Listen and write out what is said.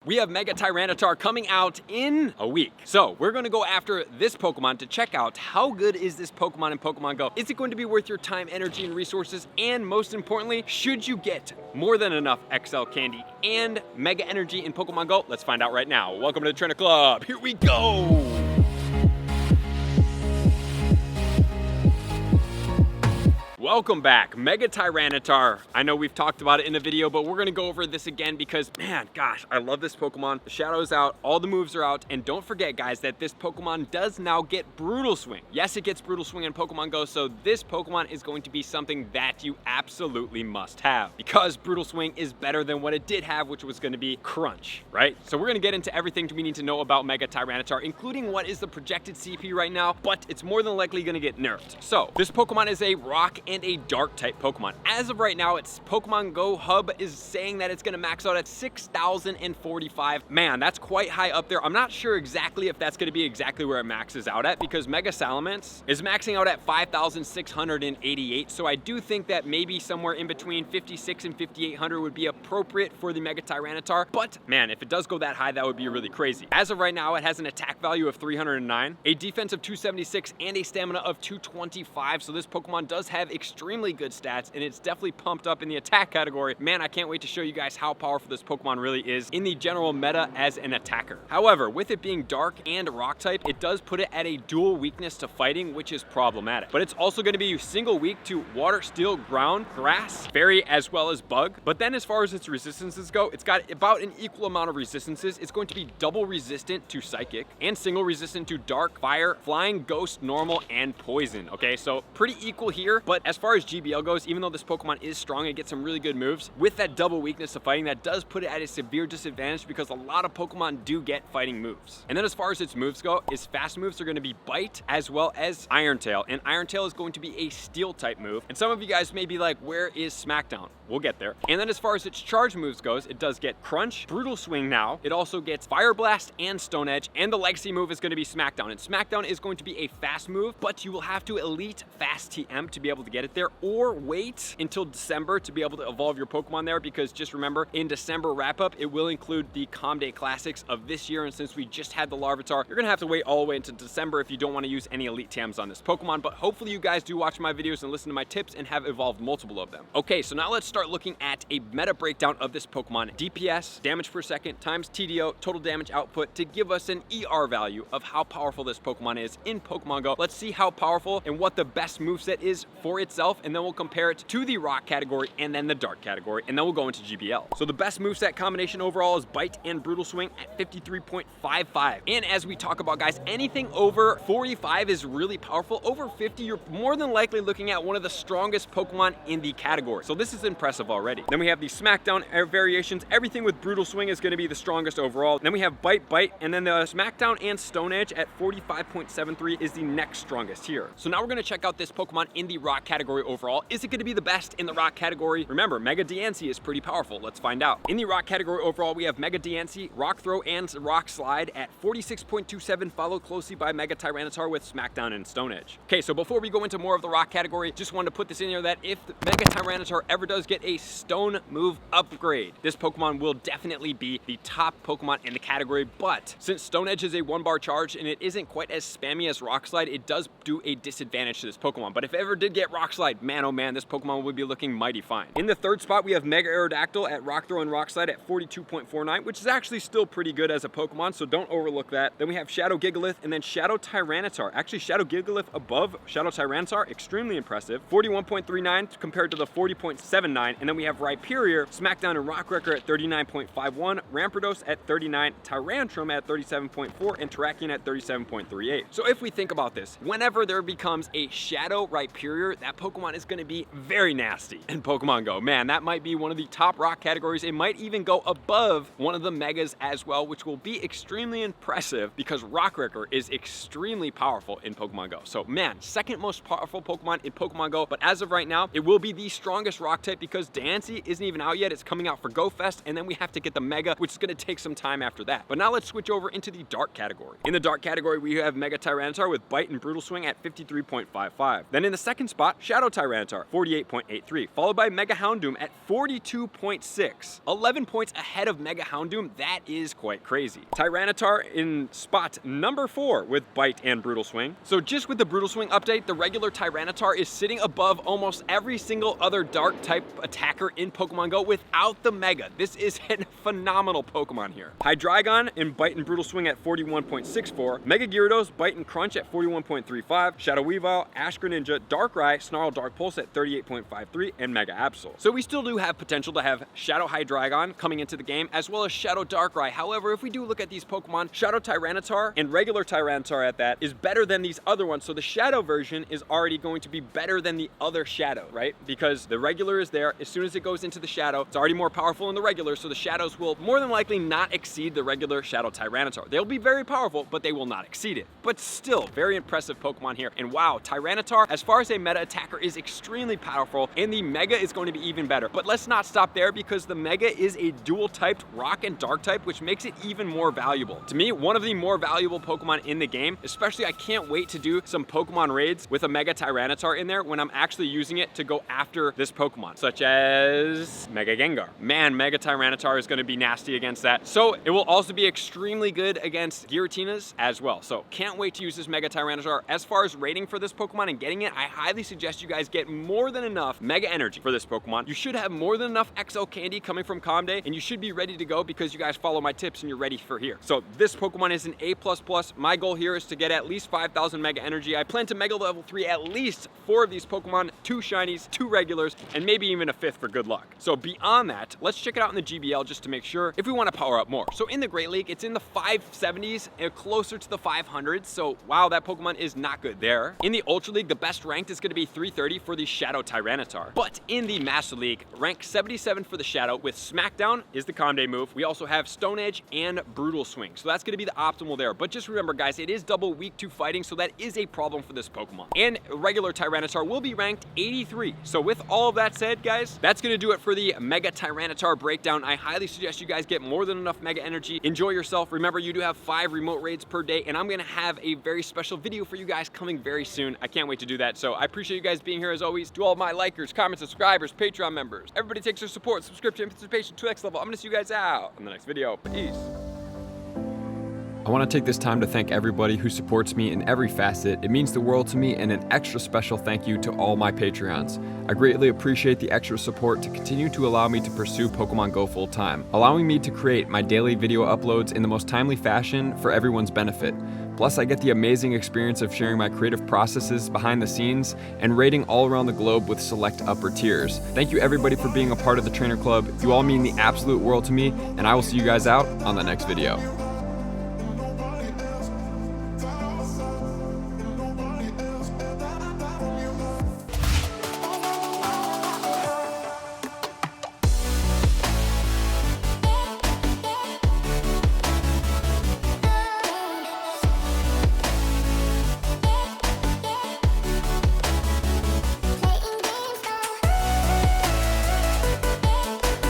we have Mega Tyranitar coming out in a week. So we're gonna go after this Pokemon to check out how good is this Pokemon in Pokemon Go. Is it going to be worth your time, energy, and resources? And most importantly, should you get more than enough XL candy and Mega Energy in Pokemon Go? Let's find out right now. Welcome to the Trainer Club. Here we go. Welcome back, Mega Tyranitar. I know we've talked about it in the video, but we're gonna go over this again because, man, gosh, I love this Pokemon. The Shadow's out, all the moves are out, and don't forget, guys, that this Pokemon does now get Brutal Swing. Yes, it gets Brutal Swing in Pokemon Go, so this Pokemon is going to be something that you absolutely must have because Brutal Swing is better than what it did have, which was gonna be Crunch, right? So we're gonna get into everything we need to know about Mega Tyranitar, including what is the projected CP right now, but it's more than likely gonna get nerfed. So this Pokemon is a rock and a dark type Pokemon. As of right now, its Pokemon Go hub is saying that it's gonna max out at 6,045. Man, that's quite high up there. I'm not sure exactly if that's gonna be exactly where it maxes out at because Mega Salamence is maxing out at 5,688. So I do think that maybe somewhere in between 56 and 5,800 would be appropriate for the Mega Tyranitar. But man, if it does go that high, that would be really crazy. As of right now, it has an attack value of 309, a defense of 276, and a stamina of 225. So this Pokemon does have extremely good stats, and it's definitely pumped up in the attack category. Man, I can't wait to show you guys how powerful this Pokemon really is in the general meta as an attacker. However, with it being dark and rock type, it does put it at a dual weakness to fighting, which is problematic. But it's also going to be single weak to water, steel, ground, grass, fairy, as well as bug. But then as far as its resistances go, it's got about an equal amount of resistances. It's going to be double resistant to psychic and single resistant to dark, fire, flying, ghost, normal, and poison. Okay, so pretty equal here. But as far as GBL goes, even though this Pokemon is strong and gets some really good moves, with that double weakness to fighting, that does put it at a severe disadvantage because a lot of Pokemon do get fighting moves. And then as far as its moves go, its fast moves are going to be Bite as well as Iron Tail. And Iron Tail is going to be a steel type move. And some of you guys may be like, where is Smackdown? We'll get there. And then as far as its charge moves goes, it does get Crunch, Brutal Swing now. It also gets Fire Blast and Stone Edge. And the legacy move is going to be Smackdown. And Smackdown is going to be a fast move, but you will have to Elite Fast TM to be able to get it there, or wait until December to be able to evolve your Pokemon there, because just remember, in December wrap-up, it will include the Calm Day Classics of this year, and since we just had the Larvitar, you're gonna have to wait all the way into December if you don't want to use any Elite TMs on this Pokemon, but hopefully you guys do watch my videos and listen to my tips and have evolved multiple of them. Okay, so now let's start looking at a meta breakdown of this Pokemon. DPS, damage per second, times TDO, total damage output, to give us an ER value of how powerful this Pokemon is in Pokemon Go. Let's see how powerful and what the best moveset is for itself, and then we'll compare it to the rock category and then the dark category, and then we'll go into GBL. So the best moveset combination overall is Bite and Brutal Swing at 53.55. And as we talk about, guys, anything over 45 is really powerful. Over 50, you're more than likely looking at one of the strongest Pokemon in the category. So this is impressive already. Then we have the Smackdown variations. Everything with Brutal Swing is going to be the strongest overall. Then we have Bite, and then the Smackdown and Stone Edge at 45.73 is the next strongest here. So now we're going to check out this Pokemon in the rock category overall. Is it going to be the best in the rock category? Remember, Mega Diancie is pretty powerful. Let's find out. In the rock category overall, we have Mega Diancie, Rock Throw, and Rock Slide at 46.27, followed closely by Mega Tyranitar with Smackdown and Stone Edge. Okay, so before we go into more of the rock category, just wanted to put this in there that if the Mega Tyranitar ever does get a stone move upgrade, this Pokemon will definitely be the top Pokemon in the category. But since Stone Edge is a 1-bar charge and it isn't quite as spammy as Rock Slide, it does do a disadvantage to this Pokemon. But if it ever did get Rock Slide, man, oh man, this Pokemon would be looking mighty fine. In the third spot, we have Mega Aerodactyl at Rock Throw and Rock Slide at 42.49, which is actually still pretty good as a Pokemon, so don't overlook that. Then we have Shadow Gigalith and then Shadow Tyranitar. Actually, Shadow Gigalith above Shadow Tyranitar, extremely impressive. 41.39 compared to the 40.79. And then we have Rhyperior, Smackdown and Rock Wrecker at 39.51, Rampardos at 39, Tyrantrum at 37.4, and Terrakion at 37.38. So if we think about this, whenever there becomes a Shadow Rhyperior, that Pokemon is going to be very nasty in Pokemon Go. Man, that might be one of the top rock categories. It might even go above one of the Megas as well, which will be extremely impressive because Rock Wrecker is extremely powerful in Pokemon Go. So man, second most powerful Pokemon in Pokemon Go, but as of right now, it will be the strongest rock type because Diancie isn't even out yet. It's coming out for Go Fest, and then we have to get the Mega, which is going to take some time after that. But now let's switch over into the dark category. In the dark category, we have Mega Tyranitar with Bite and Brutal Swing at 53.55. Then in the second spot, Shadow Tyranitar, 48.83, followed by Mega Houndoom at 42.6. 11 points ahead of Mega Houndoom. That is quite crazy. Tyranitar in spot number 4 with Bite and Brutal Swing. So just with the Brutal Swing update, the regular Tyranitar is sitting above almost every single other dark type attacker in Pokemon Go without the Mega. This is a phenomenal Pokemon here. Hydreigon in Bite and Brutal Swing at 41.64, Mega Gyarados, Bite and Crunch at 41.35, Shadow Weavile, Ash Greninja, Darkrai, Snarl, Dark Pulse at 38.53, and Mega Absol. So we still do have potential to have Shadow Hydreigon coming into the game, as well as Shadow Darkrai. However, if we do look at these Pokemon, Shadow Tyranitar and regular Tyranitar at that is better than these other ones. So the Shadow version is already going to be better than the other Shadow, right? Because the regular is there. As soon as it goes into the Shadow, it's already more powerful than the regular, so the Shadows will more than likely not exceed the regular Shadow Tyranitar. They'll be very powerful, but they will not exceed it. But still, very impressive Pokemon here. And wow, Tyranitar, as far as a meta attacker, is extremely powerful, and the Mega is going to be even better. But let's not stop there, because the Mega is a dual-typed Rock and Dark type, which makes it even more valuable. To me, one of the more valuable Pokemon in the game, especially I can't wait to do some Pokemon raids with a Mega Tyranitar in there when I'm actually using it to go after this Pokemon, such as Mega Gengar. Man, Mega Tyranitar is going to be nasty against that. So it will also be extremely good against Giratinas as well. So can't wait to use this Mega Tyranitar. As far as rating for this Pokemon and getting it, I highly suggest you guys get more than enough Mega Energy for this Pokemon. You should have more than enough XO Candy coming from Calm Day, and you should be ready to go because you guys follow my tips and you're ready for here. So this Pokemon is an A++. My goal here is to get at least 5,000 Mega Energy. I plan to Mega Level 3 at least 4 of these Pokemon, 2 Shinies, 2 Regulars, and maybe even a 5th for good luck. So beyond that, let's check it out in the GBL just to make sure if we want to power up more. So in the Great League, it's in the 570s and closer to the 500s. So wow, that Pokemon is not good there. In the Ultra League, the best ranked is going to be 330 for the Shadow Tyranitar. But in the Master League, rank 77 for the Shadow with Smackdown is the Calm Day move. We also have Stone Edge and Brutal Swing. So that's going to be the optimal there. But just remember, guys, it is double weak to fighting, so that is a problem for this Pokemon. And regular Tyranitar will be ranked 83. So with all of that said, guys, that's going to do it for the Mega Tyranitar breakdown. I highly suggest you guys get more than enough Mega Energy. Enjoy yourself. Remember, you do have 5 remote raids per day, and I'm going to have a very special video for you guys coming very soon. I can't wait to do that. So I appreciate you guys being here as always. To all my likers, comments, subscribers, Patreon members, everybody takes their support, subscription, and participation to the next level. I'm going to see you guys out in the next video. Peace. I want to take this time to thank everybody who supports me in every facet. It means the world to me, and an extra special thank you to all my Patreons. I greatly appreciate the extra support to continue to allow me to pursue Pokemon Go full time, allowing me to create my daily video uploads in the most timely fashion for everyone's benefit. Plus, I get the amazing experience of sharing my creative processes behind the scenes and raiding all around the globe with select upper tiers. Thank you everybody for being a part of the Trainer Club. You all mean the absolute world to me, and I will see you guys out on the next video.